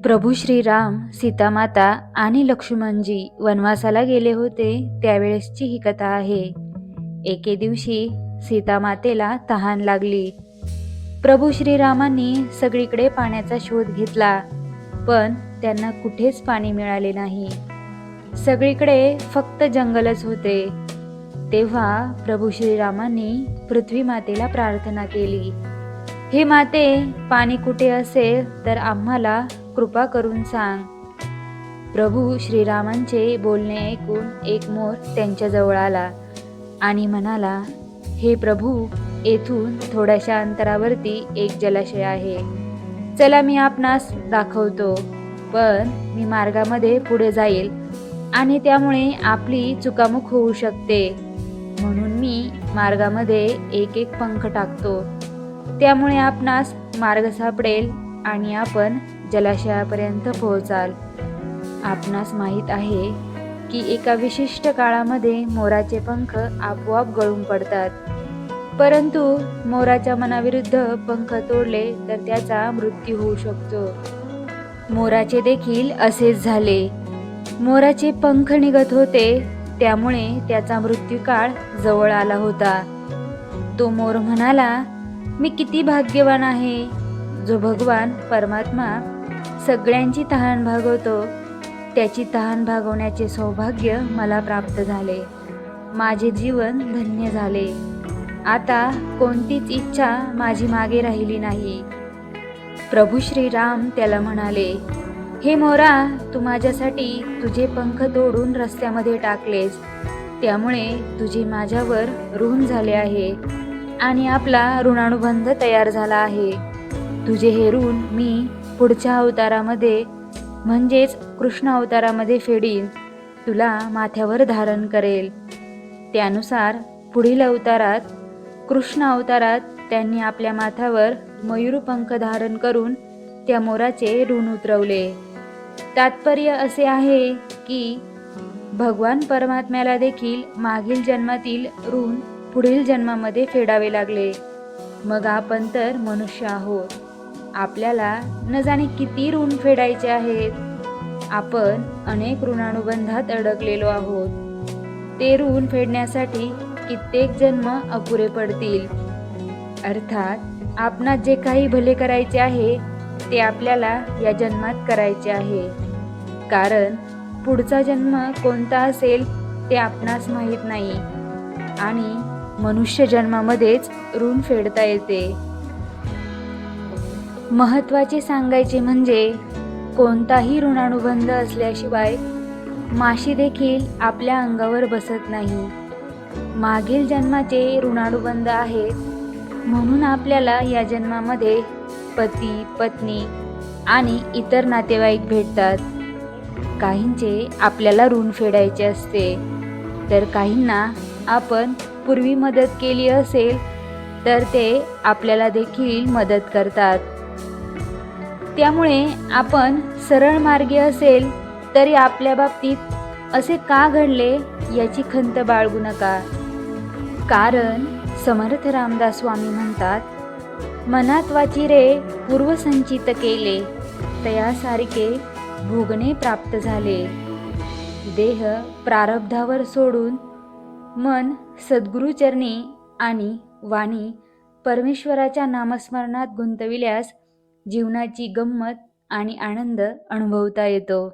प्रभू श्रीराम, सीतामाता आणि लक्ष्मणजी वनवासाला गेले होते त्यावेळेसची ही कथा आहे. एके दिवशी सीतामातेला तहान लागली. प्रभू श्रीरामांनी सगळीकडे पाण्याचा शोध घेतला, पण त्यांना कुठेच पाणी मिळाले नाही. सगळीकडे फक्त जंगलच होते. तेव्हा प्रभू श्रीरामांनी पृथ्वी मातेला प्रार्थना केली, हे माते, पाणी कुठे असेल तर आम्हाला कृपा करून सांग. प्रभू श्रीरामांचे बोलणे ऐकून एक मोर त्यांच्याजवळ आला आणि म्हणाला, हे प्रभू, येथून थोड्याशा अंतरावरती एक जलाशय आहे. चला, मी आपणास दाखवतो. पण मी मार्गामध्ये पुढे जाईल आणि त्यामुळे आपली चुकामुक होऊ शकते. म्हणून मी मार्गामध्ये एक एक पंख टाकतो. त्यामुळे आपणास मार्ग सापडेल आणि आपण जलाशयापर्यंत पोहोचाल. आपणास माहीत आहे की एका विशिष्ट काळामध्ये मोराचे पंख आपोआप गळून पडतात, परंतु मोराच्या मनाविरुद्ध पंख तोडले तर त्याचा मृत्यू होऊ शकतो. मोराचे देखील असेच झाले. मोराचे पंख निघत होते, त्यामुळे त्याचा मृत्यूकाळ जवळ आला होता. तो मोर म्हणाला, मी किती भाग्यवान आहे, जो भगवान परमात्मा सगळ्यांची तहान भागवतो. त्याची तहान भागवण्याचे सौभाग्य मला प्राप्त झाले. माझे जीवन धन्य झाले. आता कोणतीच इच्छा माझी मागे राहिली नाही. प्रभू श्रीराम त्याला म्हणाले, हे मोरा, तू माझ्यासाठी तुझे पंख तोडून रस्त्यामध्ये टाकलेस, त्यामुळे तुझे माझ्यावर ऋण झाले आहे आणि आपला ऋणानुबंध तयार झाला आहे. तुझे हे ऋण मी पुढच्या अवतारामध्ये म्हणजेच कृष्ण अवतारामध्ये फेडीन, तुला माथ्यावर धारण करेल. त्यानुसार पुढील अवतारात, कृष्ण अवतारात, त्यांनी आपल्या माथ्यावर मयूरपंख धारण करून त्या मोराचे ऋण उतरवले. तात्पर्य असे आहे की भगवान परमात्म्याला देखील मागील जन्मातील ऋण पुढील जन्मामध्ये फेडावे लागले. मग आपण तर मनुष्य आहोत. आपल्याला न जाणे किती ऋण फेडायचे आहेत. आपण अनेक ऋणानुबंधात अडकलेलो आहोत. ते ऋण फेडण्यासाठी कित्येक जन्म अपुरे पडतील. अर्थात आपणास जे काही भले करायचे आहे ते आपल्याला या जन्मात करायचे आहे, कारण पुढचा जन्म कोणता असेल ते आपणास माहीत नाही आणि मनुष्य जन्मामध्येच ऋण फेडता येते. महत्त्वाचे सांगायचे म्हणजे कोणताही ऋणानुबंध असल्याशिवाय माशी देखील आपल्या अंगावर बसत नाही. मागील जन्माचे ऋणानुबंध आहेत, म्हणून आपल्याला या जन्मामध्ये पती, पत्नी आणि इतर नातेवाईक भेटतात. काहींचे आपल्याला ऋण फेडायचे असते, तर काहींना आपण पूर्वी मदत केली असेल तर ते आपल्याला देखील मदत करतात. त्यामुळे आपण सरळ मार्गी असेल तरी आपल्या बाबतीत असे का घडले याची खंत बाळगू नका. कारण समर्थ रामदास स्वामी म्हणतात, मनात वाची रे पूर्वसंचित केले, तयासारखे भोगणे प्राप्त झाले. देह प्रारब्धावर सोडून मन सद्गुरुचरणी आणि वाणी परमेश्वराच्या नामस्मरणात गुंतविल्यास जीवनाची गंमत आणि आनंद अनुभवता येतो.